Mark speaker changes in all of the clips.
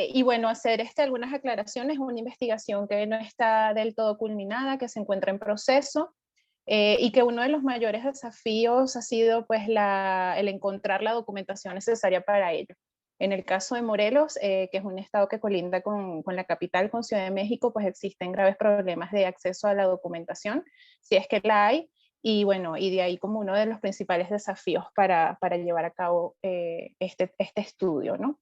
Speaker 1: Y bueno, hacer algunas aclaraciones, una investigación que no está del todo culminada, que se encuentra en proceso, y que uno de los mayores desafíos ha sido pues el encontrar la documentación necesaria para ello. En el caso de Morelos, que es un estado que colinda con la capital, con Ciudad de México, pues existen graves problemas de acceso a la documentación, si es que la hay, y bueno, y de ahí como uno de los principales desafíos para llevar a cabo este estudio, ¿no?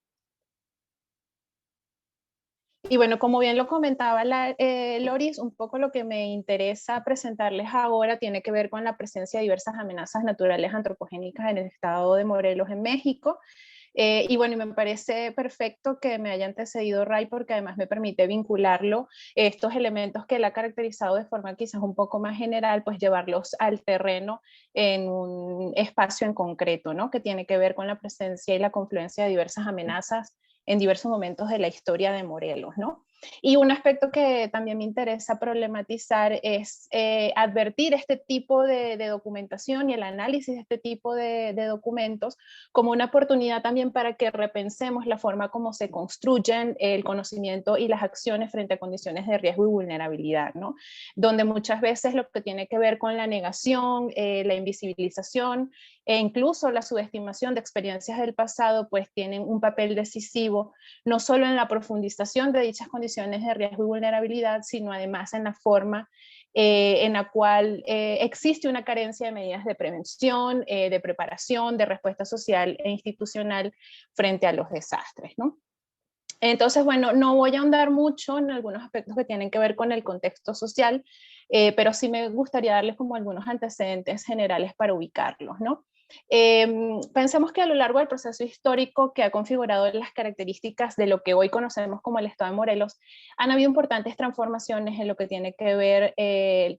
Speaker 1: Y bueno, como bien lo comentaba Loris, un poco lo que me interesa presentarles ahora tiene que ver con la presencia de diversas amenazas naturales antropogénicas en el estado de Morelos, en México. Y bueno, y me parece perfecto que me haya antecedido Ray porque además me permite vincularlo, estos elementos que él ha caracterizado de forma quizás un poco más general, pues llevarlos al terreno en un espacio en concreto, ¿no? Que tiene que ver con la presencia y la confluencia de diversas amenazas en diversos momentos de la historia de Morelos, ¿no? Y un aspecto que también me interesa problematizar es advertir este tipo de documentación y el análisis de este tipo de documentos como una oportunidad también para que repensemos la forma como se construyen el conocimiento y las acciones frente a condiciones de riesgo y vulnerabilidad, ¿no? Donde muchas veces lo que tiene que ver con la negación, la invisibilización e incluso la subestimación de experiencias del pasado, pues tienen un papel decisivo, no solo en la profundización de dichas condiciones de riesgo y vulnerabilidad, sino además en la forma en la cual existe una carencia de medidas de prevención, de preparación, de respuesta social e institucional frente a los desastres, ¿no? Entonces, bueno, no voy a ahondar mucho en algunos aspectos que tienen que ver con el contexto social, pero sí me gustaría darles como algunos antecedentes generales para ubicarlos, ¿no? Pensemos que a lo largo del proceso histórico que ha configurado las características de lo que hoy conocemos como el Estado de Morelos, han habido importantes transformaciones en lo que tiene que ver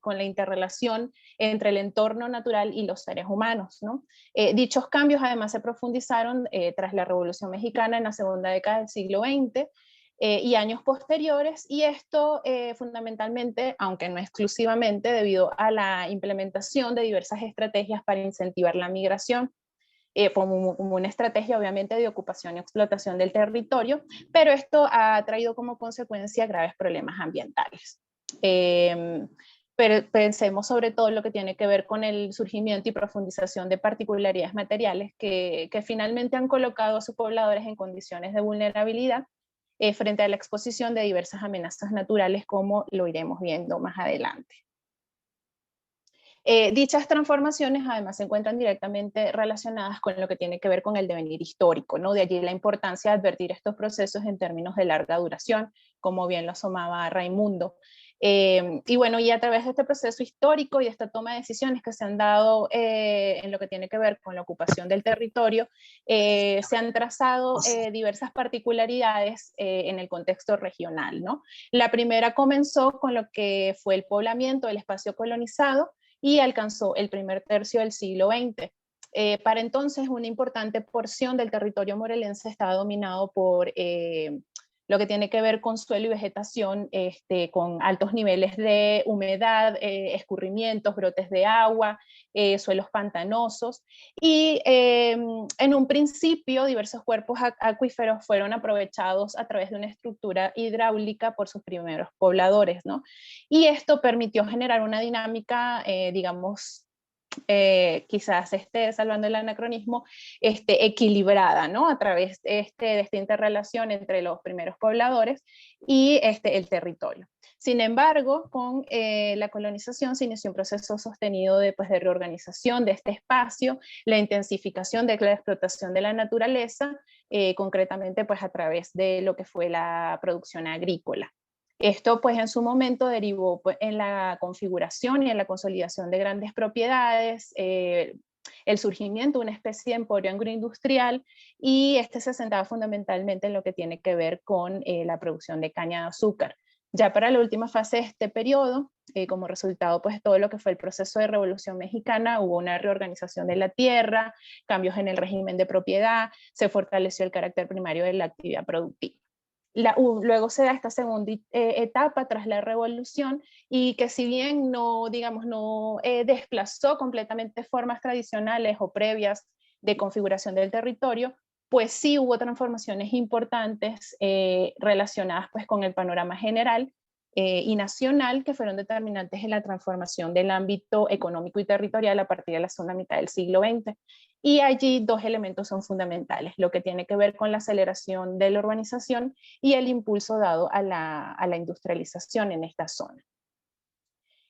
Speaker 1: con la interrelación entre el entorno natural y los seres humanos, ¿no? Dichos cambios además se profundizaron tras la Revolución Mexicana en la segunda década del siglo XX y años posteriores, y esto fundamentalmente, aunque no exclusivamente, debido a la implementación de diversas estrategias para incentivar la migración, como una estrategia obviamente de ocupación y explotación del territorio, pero esto ha traído como consecuencia graves problemas ambientales. Pero pensemos sobre todo en lo que tiene que ver con el surgimiento y profundización de particularidades materiales que finalmente han colocado a sus pobladores en condiciones de vulnerabilidad frente a la exposición de diversas amenazas naturales, como lo iremos viendo más adelante. Dichas transformaciones además se encuentran directamente relacionadas con lo que tiene que ver con el devenir histórico, ¿no? De allí la importancia de advertir estos procesos en términos de larga duración, como bien lo asomaba Raimundo. Y bueno, y a través de este proceso histórico y esta toma de decisiones que se han dado en lo que tiene que ver con la ocupación del territorio, se han trazado diversas particularidades en el contexto regional, ¿no? La primera comenzó con lo que fue el poblamiento del espacio colonizado, y alcanzó el primer tercio del siglo XX. Para entonces, una importante porción del territorio morelense estaba dominado por lo que tiene que ver con suelo y vegetación, con altos niveles de humedad, escurrimientos, brotes de agua, suelos pantanosos, y en un principio diversos cuerpos acuíferos fueron aprovechados a través de una estructura hidráulica por sus primeros pobladores, ¿no? Y esto permitió generar una dinámica, digamos, quizás salvando el anacronismo, equilibrada, ¿no? A través de esta interrelación entre los primeros pobladores y el territorio. Sin embargo, con la colonización se inició un proceso sostenido pues, de reorganización de este espacio, la intensificación de la explotación de la naturaleza, concretamente pues, a través de lo que fue la producción agrícola. Esto, pues, en su momento derivó pues, en la configuración y en la consolidación de grandes propiedades, el surgimiento de una especie de emporio agroindustrial, y este se centraba fundamentalmente en lo que tiene que ver con la producción de caña de azúcar. Ya para la última fase de este periodo, como resultado pues todo lo que fue el proceso de Revolución Mexicana, hubo una reorganización de la tierra, cambios en el régimen de propiedad, se fortaleció el carácter primario de la actividad productiva. Luego se da esta segunda etapa tras la revolución, y que si bien no, digamos, no desplazó completamente formas tradicionales o previas de configuración del territorio, pues sí hubo transformaciones importantes relacionadas pues con el panorama general y nacional, que fueron determinantes en la transformación del ámbito económico y territorial a partir de la segunda mitad del siglo XX. Y allí dos elementos son fundamentales: lo que tiene que ver con la aceleración de la urbanización y el impulso dado a la industrialización en esta zona.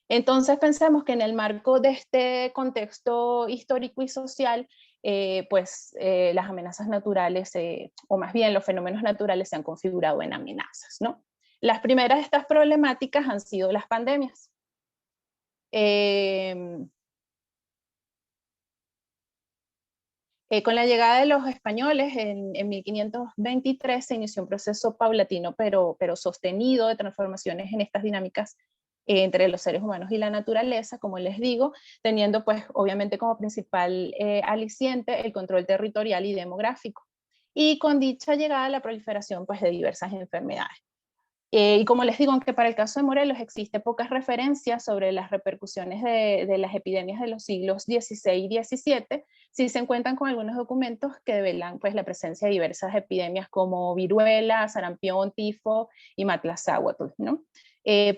Speaker 1: Entonces pensemos que en el marco de este contexto histórico y social, las amenazas naturales, o más bien los fenómenos naturales, se han configurado en amenazas, ¿no? Las primeras de estas problemáticas han sido las pandemias. Con la llegada de los españoles en 1523 se inició un proceso paulatino pero sostenido de transformaciones en estas dinámicas entre los seres humanos y la naturaleza, como les digo, teniendo pues obviamente como principal aliciente el control territorial y demográfico. Y con dicha llegada la proliferación pues de diversas enfermedades. Y como les digo, aunque para el caso de Morelos existe pocas referencias sobre las repercusiones de las epidemias de los siglos XVI y XVII, sí se encuentran con algunos documentos que develan pues, la presencia de diversas epidemias como viruela, sarampión, tifo y matlazáhuatl, ¿no?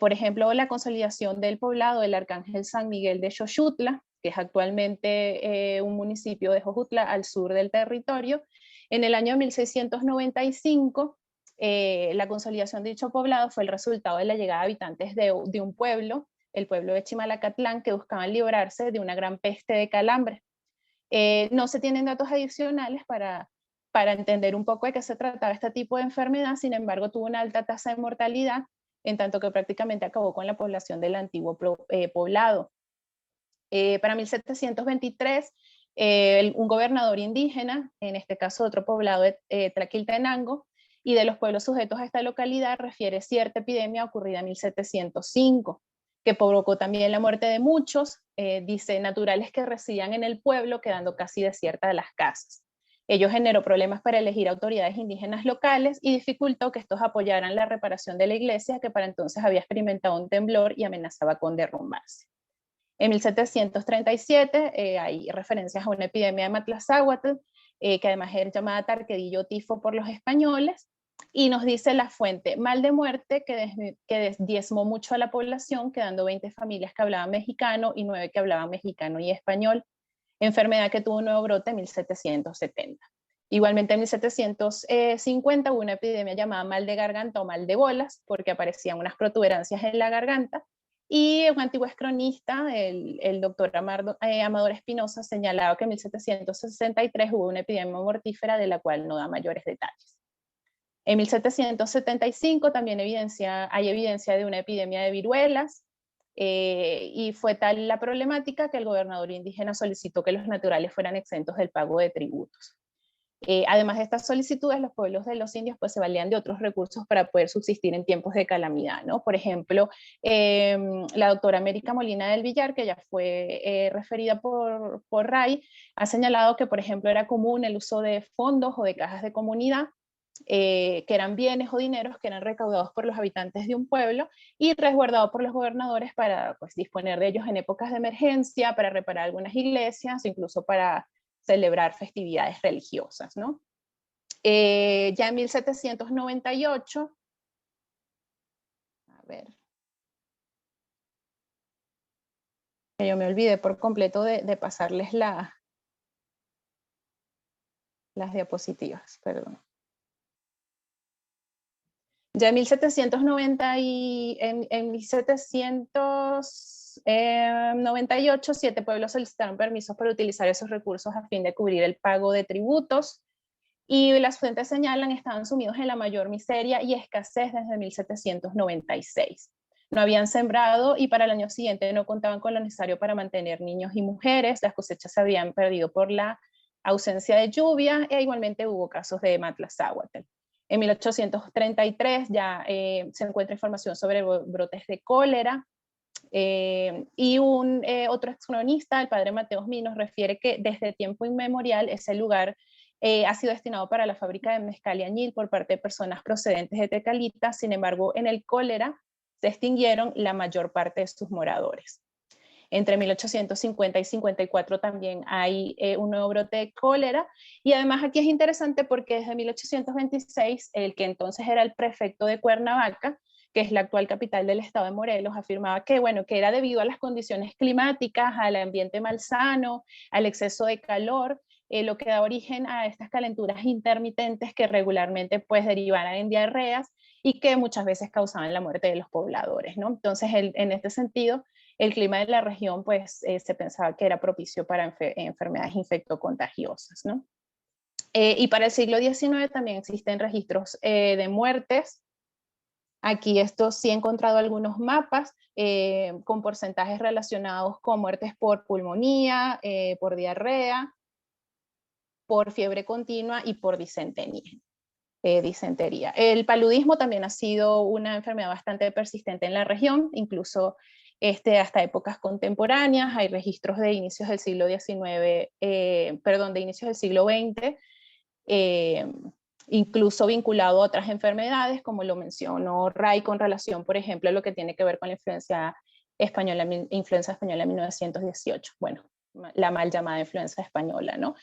Speaker 1: Por ejemplo, la consolidación del poblado del Arcángel San Miguel de Xochutla, que es actualmente un municipio de Jojutla al sur del territorio, en el año 1695. La consolidación de dicho poblado fue el resultado de la llegada de habitantes de un pueblo, el pueblo de Chimalacatlán, que buscaban librarse de una gran peste de calambre. No se tienen datos adicionales para entender un poco de qué se trataba este tipo de enfermedad. Sin embargo, tuvo una alta tasa de mortalidad, en tanto que prácticamente acabó con la población del antiguo poblado. Para 1723, un gobernador indígena, en este caso otro poblado de Tlaquiltenango, y de los pueblos sujetos a esta localidad, refiere cierta epidemia ocurrida en 1705, que provocó también la muerte de muchos, dice, naturales que residían en el pueblo, quedando casi desiertas las casas. Ello generó problemas para elegir autoridades indígenas locales y dificultó que estos apoyaran la reparación de la iglesia, que para entonces había experimentado un temblor y amenazaba con derrumbarse. En 1737 hay referencias a una epidemia de matlazáhuatl, que además era llamada tarquedillo tifo por los españoles, y nos dice la fuente: mal de muerte que diezmó mucho a la población, quedando 20 familias que hablaban mexicano y 9 que hablaban mexicano y español. Enfermedad que tuvo un nuevo brote en 1770. Igualmente en 1750 hubo una epidemia llamada mal de garganta o mal de bolas, porque aparecían unas protuberancias en la garganta, y un antiguo cronista, el doctor Amador Espinosa, señalaba que en 1763 hubo una epidemia mortífera, de la cual no da mayores detalles. En 1775 también hay evidencia de una epidemia de viruelas, y fue tal la problemática que el gobernador indígena solicitó que los naturales fueran exentos del pago de tributos. Además de estas solicitudes, los pueblos de los indios pues, se valían de otros recursos para poder subsistir en tiempos de calamidad, ¿no? Por ejemplo, la doctora América Molina del Villar, que ya fue referida por Ray, ha señalado que, por ejemplo, era común el uso de fondos o de cajas de comunidad, que eran bienes o dineros que eran recaudados por los habitantes de un pueblo y resguardados por los gobernadores para pues, disponer de ellos en épocas de emergencia, para reparar algunas iglesias, incluso para celebrar festividades religiosas, ¿no? Ya en 1798, a ver, yo me olvidé por completo de pasarles las diapositivas, perdón. Ya en 1798, 7 pueblos solicitaron permisos para utilizar esos recursos a fin de cubrir el pago de tributos, y las fuentes señalan estaban sumidos en la mayor miseria y escasez desde 1796. No habían sembrado y para el año siguiente no contaban con lo necesario para mantener niños y mujeres, las cosechas se habían perdido por la ausencia de lluvia, e igualmente hubo casos de matlazáhuatl. En 1833 ya se encuentra información sobre brotes de cólera. Y otro cronista, el padre Mateo Osmi, nos refiere que desde tiempo inmemorial ese lugar ha sido destinado para la fábrica de mezcal y añil por parte de personas procedentes de Tecalita. Sin embargo, en el cólera se extinguieron la mayor parte de sus moradores. Entre 1850 y 54 también hay un nuevo brote de cólera, y además aquí es interesante porque desde 1826 el que entonces era el prefecto de Cuernavaca, que es la actual capital del estado de Morelos, afirmaba que, bueno, que era debido a las condiciones climáticas, al ambiente malsano, al exceso de calor, lo que da origen a estas calenturas intermitentes que regularmente pues derivaban en diarreas y que muchas veces causaban la muerte de los pobladores, ¿no? Entonces, en este sentido, el clima de la región pues se pensaba que era propicio para enfermedades infectocontagiosas, ¿no? Y para el siglo XIX también existen registros de muertes. Aquí esto sí he encontrado algunos mapas con porcentajes relacionados con muertes por pulmonía, por diarrea, por fiebre continua y por disentería. El paludismo también ha sido una enfermedad bastante persistente en la región, incluso hasta épocas contemporáneas. Hay registros de inicios del siglo XIX, de inicios del siglo XX, incluso vinculado a otras enfermedades, como lo mencionó Ray, con relación, por ejemplo, a lo que tiene que ver con la influenza española en 1918. Bueno, la mal llamada influenza española, ¿no?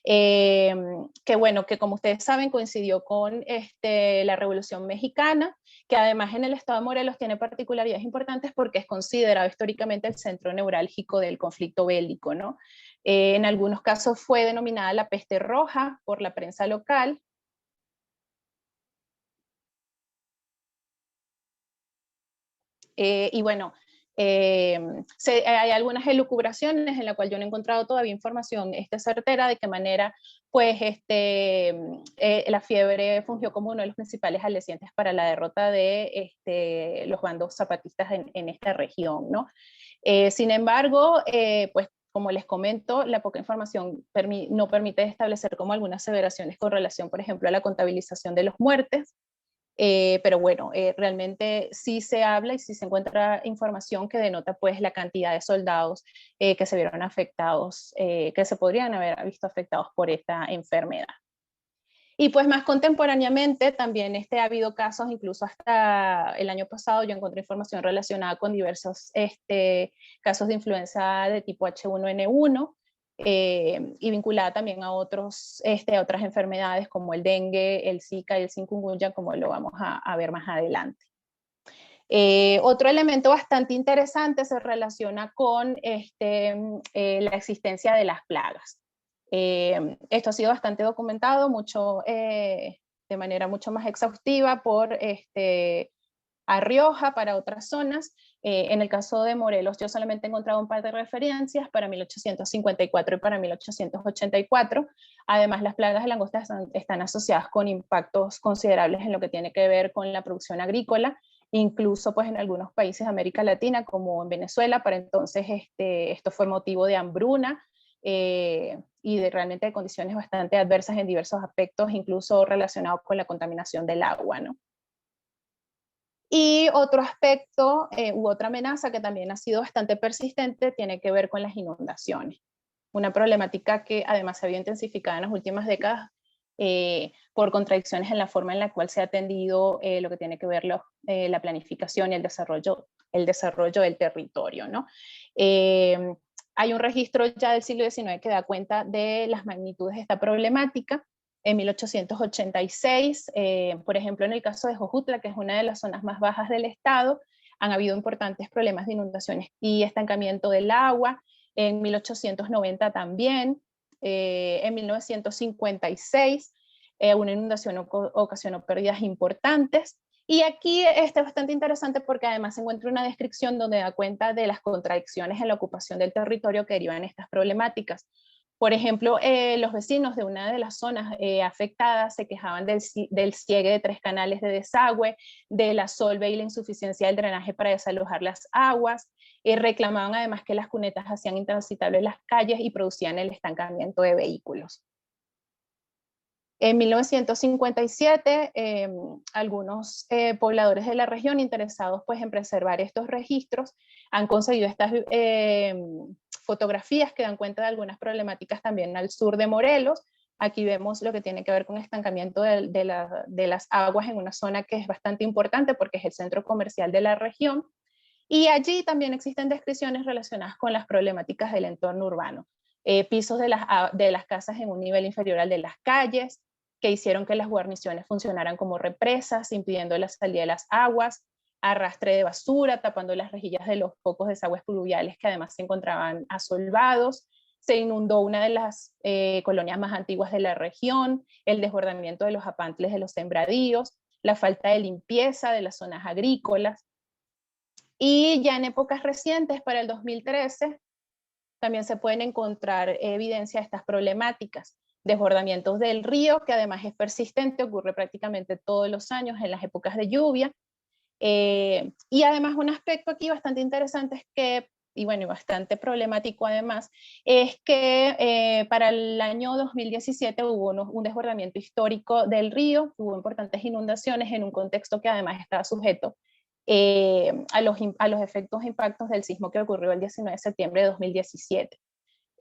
Speaker 1: Que bueno, que como ustedes saben coincidió con la Revolución Mexicana, que además en el estado de Morelos tiene particularidades importantes porque es considerado históricamente el centro neurálgico del conflicto bélico, ¿no? En algunos casos fue denominada la peste roja por la prensa local. Y bueno, hay algunas elucubraciones en la cual yo no he encontrado todavía información certera de qué manera pues la fiebre fungió como uno de los principales alicientes para la derrota de los bandos zapatistas en esta región, ¿no? Sin embargo, pues como les comento, la poca información no permite establecer como algunas aseveraciones con relación, por ejemplo, a la contabilización de los muertes. Pero bueno, realmente sí se habla y sí se encuentra información que denota pues la cantidad de soldados que se vieron afectados, que se podrían haber visto afectados por esta enfermedad. Y pues más contemporáneamente también ha habido casos, incluso hasta el año pasado yo encontré información relacionada con diversos casos de influenza de tipo H1N1, y vinculada también a otras enfermedades como el dengue, el Zika y el chikungunya, como lo vamos a ver más adelante. Otro elemento bastante interesante se relaciona con la existencia de las plagas. Esto ha sido bastante documentado, de manera mucho más exhaustiva por a Rioja, para otras zonas. En el caso de Morelos, yo solamente he encontrado un par de referencias para 1854 y para 1884. Además, las plagas de langostas están asociadas con impactos considerables en lo que tiene que ver con la producción agrícola, incluso pues en algunos países de América Latina, como en Venezuela. Para entonces esto fue motivo de hambruna, y realmente de condiciones bastante adversas en diversos aspectos, incluso relacionados con la contaminación del agua, ¿no? Y otro aspecto u otra amenaza que también ha sido bastante persistente tiene que ver con las inundaciones. Una problemática que además se había intensificado en las últimas décadas por contradicciones en la forma en la cual se ha atendido lo que tiene que ver la planificación y el desarrollo del territorio, ¿no? Hay un registro ya del siglo XIX que da cuenta de las magnitudes de esta problemática. En 1886, por ejemplo, en el caso de Jojutla, que es una de las zonas más bajas del estado, han habido importantes problemas de inundaciones y estancamiento del agua. En 1890 también, en 1956, una inundación ocasionó pérdidas importantes. Y aquí es bastante interesante porque además se encuentra una descripción donde da cuenta de las contradicciones en la ocupación del territorio que derivan estas problemáticas. Por ejemplo, los vecinos de una de las zonas afectadas se quejaban del ciegue de 3 canales de desagüe, de la solve y la insuficiencia del drenaje para desalojar las aguas. Reclamaban además que las cunetas hacían intransitables las calles y producían el estancamiento de vehículos. En 1957, algunos pobladores de la región interesados pues, en preservar estos registros han conseguido estas fotografías que dan cuenta de algunas problemáticas también al sur de Morelos. Aquí vemos lo que tiene que ver con estancamiento de las aguas en una zona que es bastante importante porque es el centro comercial de la región. Y allí también existen descripciones relacionadas con las problemáticas del entorno urbano. Pisos de las casas en un nivel inferior al de las calles, que hicieron que las guarniciones funcionaran como represas, impidiendo la salida de las aguas, arrastre de basura, tapando las rejillas de los focos de desagües pluviales que además se encontraban asolvados. Se inundó una de las colonias más antiguas de la región, el desbordamiento de los apantles de los sembradíos, la falta de limpieza de las zonas agrícolas. Y ya en épocas recientes, para el 2013, también se pueden encontrar evidencia de estas problemáticas. Desbordamientos del río, que además es persistente, ocurre prácticamente todos los años en las épocas de lluvia. Y además un aspecto aquí bastante interesante es que, y bueno, bastante problemático además, es que para el año 2017 hubo un desbordamiento histórico del río, hubo importantes inundaciones en un contexto que además estaba sujeto a los efectos e impactos del sismo que ocurrió el 19 de septiembre de 2017.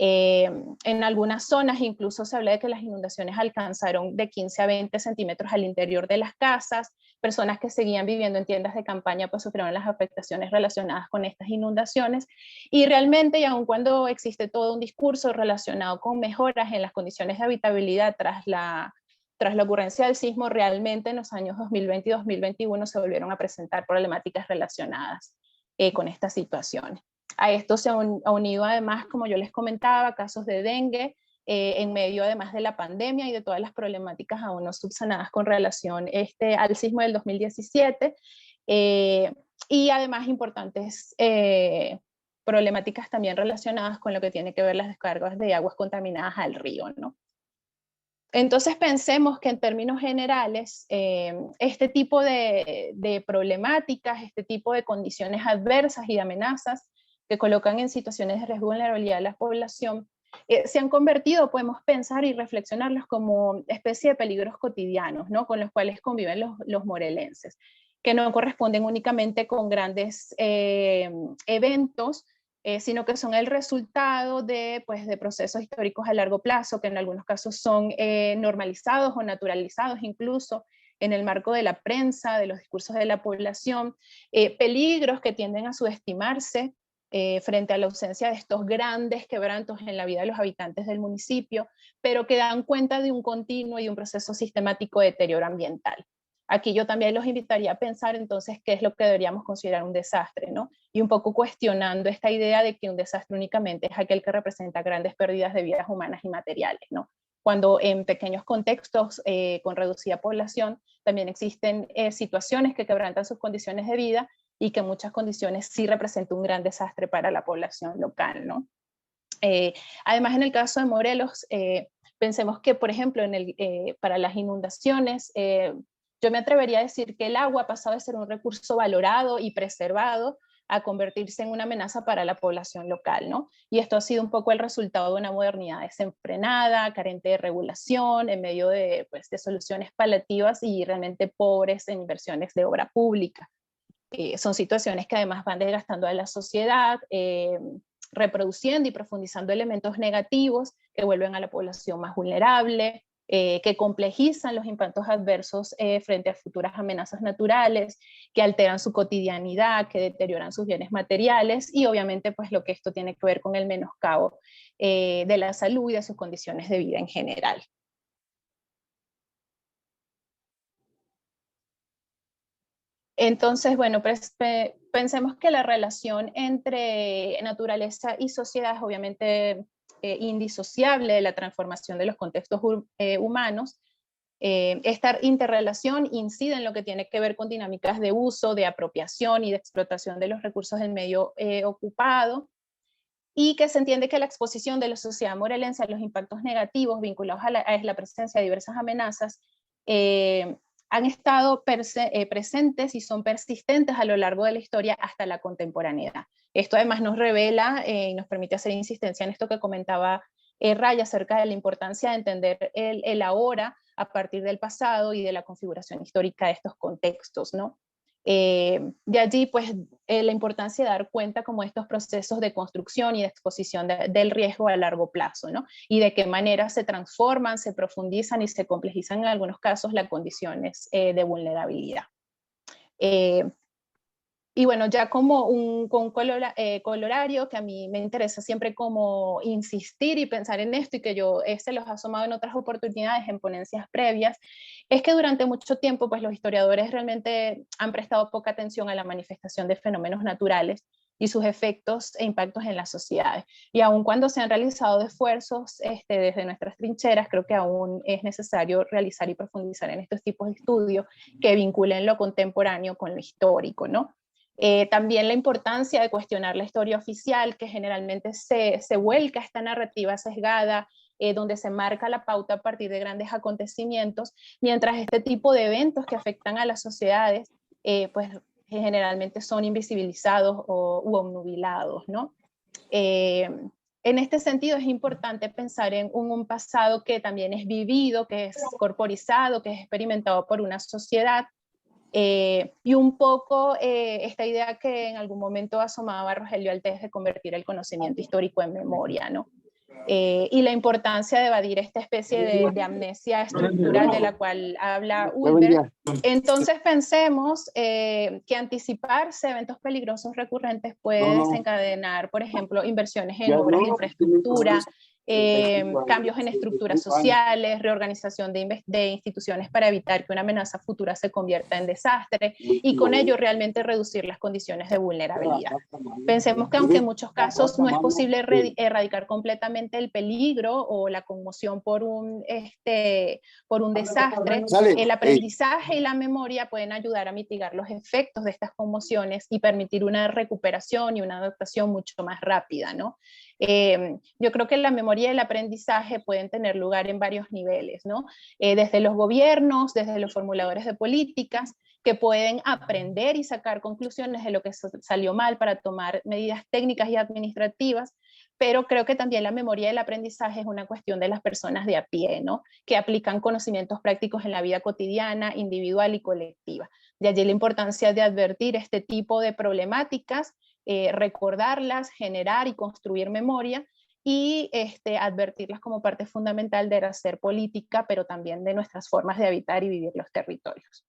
Speaker 1: En algunas zonas incluso se habla de que las inundaciones alcanzaron de 15 a 20 centímetros al interior de las casas. Personas que seguían viviendo en tiendas de campaña pues sufrieron las afectaciones relacionadas con estas inundaciones. Y realmente, y aun cuando existe todo un discurso relacionado con mejoras en las condiciones de habitabilidad tras la ocurrencia del sismo, realmente en los años 2020 y 2021 se volvieron a presentar problemáticas relacionadas con estas situaciones. A esto se ha unido además, como yo les comentaba, casos de dengue, en medio además de la pandemia y de todas las problemáticas aún no subsanadas con relación al sismo del 2017, y además importantes problemáticas también relacionadas con lo que tiene que ver las descargas de aguas contaminadas al río, ¿no? Entonces pensemos que en términos generales, este tipo de problemáticas, este tipo de condiciones adversas y de amenazas que colocan en situaciones de riesgo y vulnerabilidad a la población, se han convertido, podemos pensar y reflexionarlos como especie de peligros cotidianos, ¿no? Con los cuales conviven los morelenses, que no corresponden únicamente con grandes eventos, sino que son el resultado pues, de procesos históricos a largo plazo, que en algunos casos son normalizados o naturalizados incluso en el marco de la prensa, de los discursos de la población, peligros que tienden a subestimarse frente a la ausencia de estos grandes quebrantos en la vida de los habitantes del municipio, pero que dan cuenta de un continuo y un proceso sistemático de deterioro ambiental. Aquí yo también los invitaría a pensar entonces qué es lo que deberíamos considerar un desastre, ¿no? Y un poco cuestionando esta idea de que un desastre únicamente es aquel que representa grandes pérdidas de vidas humanas y materiales, ¿no? Cuando en pequeños contextos con reducida población también existen situaciones que quebrantan sus condiciones de vida y que en muchas condiciones sí representan un gran desastre para la población local, ¿no? Además, en el caso de Morelos, pensemos que, por ejemplo, para las inundaciones, yo me atrevería a decir que el agua ha pasado de ser un recurso valorado y preservado a convertirse en una amenaza para la población local, ¿no? Y esto ha sido un poco el resultado de una modernidad desenfrenada, carente de regulación, en medio de, pues, de soluciones paliativas y realmente pobres en inversiones de obra pública. Son situaciones que además van desgastando a la sociedad, reproduciendo y profundizando elementos negativos que vuelven a la población más vulnerable, que complejizan los impactos adversos frente a futuras amenazas naturales, que alteran su cotidianidad, que deterioran sus bienes materiales y obviamente pues lo que esto tiene que ver con el menoscabo de la salud y de sus condiciones de vida en general. Entonces, bueno, pensemos que la relación entre naturaleza y sociedad es obviamente indisociable de la transformación de los contextos humanos. Esta interrelación incide en lo que tiene que ver con dinámicas de uso, de apropiación y de explotación de los recursos del medio ocupado, y que se entiende que la exposición de la sociedad morelense a los impactos negativos vinculados a la presencia de diversas amenazas han estado presentes y son persistentes a lo largo de la historia hasta la contemporaneidad. Esto además nos revela y nos permite hacer insistencia en esto que comentaba Raya acerca de la importancia de entender el ahora a partir del pasado y de la configuración histórica de estos contextos, ¿no? De allí, pues, la importancia de dar cuenta como estos procesos de construcción y de exposición del riesgo a largo plazo, ¿no? Y de qué manera se transforman, se profundizan y se complejizan en algunos casos las condiciones de vulnerabilidad. Y bueno, ya como con colorario, que a mí me interesa siempre como insistir y pensar en esto, y que yo se los he asomado en otras oportunidades, en ponencias previas, es que durante mucho tiempo pues los historiadores realmente han prestado poca atención a la manifestación de fenómenos naturales y sus efectos e impactos en las sociedades. Y aun cuando se han realizado esfuerzos desde nuestras trincheras, creo que aún es necesario realizar y profundizar en estos tipos de estudios que vinculen lo contemporáneo con lo histórico, ¿no? También la importancia de cuestionar la historia oficial, que generalmente se vuelca a esta narrativa sesgada, donde se marca la pauta a partir de grandes acontecimientos, mientras este tipo de eventos que afectan a las sociedades, pues generalmente son invisibilizados u obnubilados, ¿no? En este sentido es importante pensar en un pasado que también es vivido, que es corporizado, que es experimentado por una sociedad, y un poco esta idea que en algún momento asomaba Rogelio Altés de convertir el conocimiento histórico en memoria, ¿no? Y la importancia de evadir esta especie de amnesia estructural de la cual habla Ulber. Entonces pensemos que anticiparse a eventos peligrosos recurrentes puede desencadenar, por ejemplo, inversiones en obras de infraestructura, cambios en estructuras sociales, reorganización de instituciones para evitar que una amenaza futura se convierta en desastre y con ello realmente reducir las condiciones de vulnerabilidad. Pensemos que aunque en muchos casos no es posible erradicar completamente el peligro o la conmoción por un desastre, el aprendizaje y la memoria pueden ayudar a mitigar los efectos de estas conmociones y permitir una recuperación y una adaptación mucho más rápida, ¿no? Yo creo que la memoria y el aprendizaje pueden tener lugar en varios niveles, ¿no? Desde los gobiernos, desde los formuladores de políticas, que pueden aprender y sacar conclusiones de lo que salió mal para tomar medidas técnicas y administrativas, pero creo que también la memoria y el aprendizaje es una cuestión de las personas de a pie, ¿no? Que aplican conocimientos prácticos en la vida cotidiana, individual y colectiva. De allí la importancia de advertir este tipo de problemáticas, recordarlas, generar y construir memoria, y advertirlas como parte fundamental de hacer política, pero también de nuestras formas de habitar y vivir los territorios.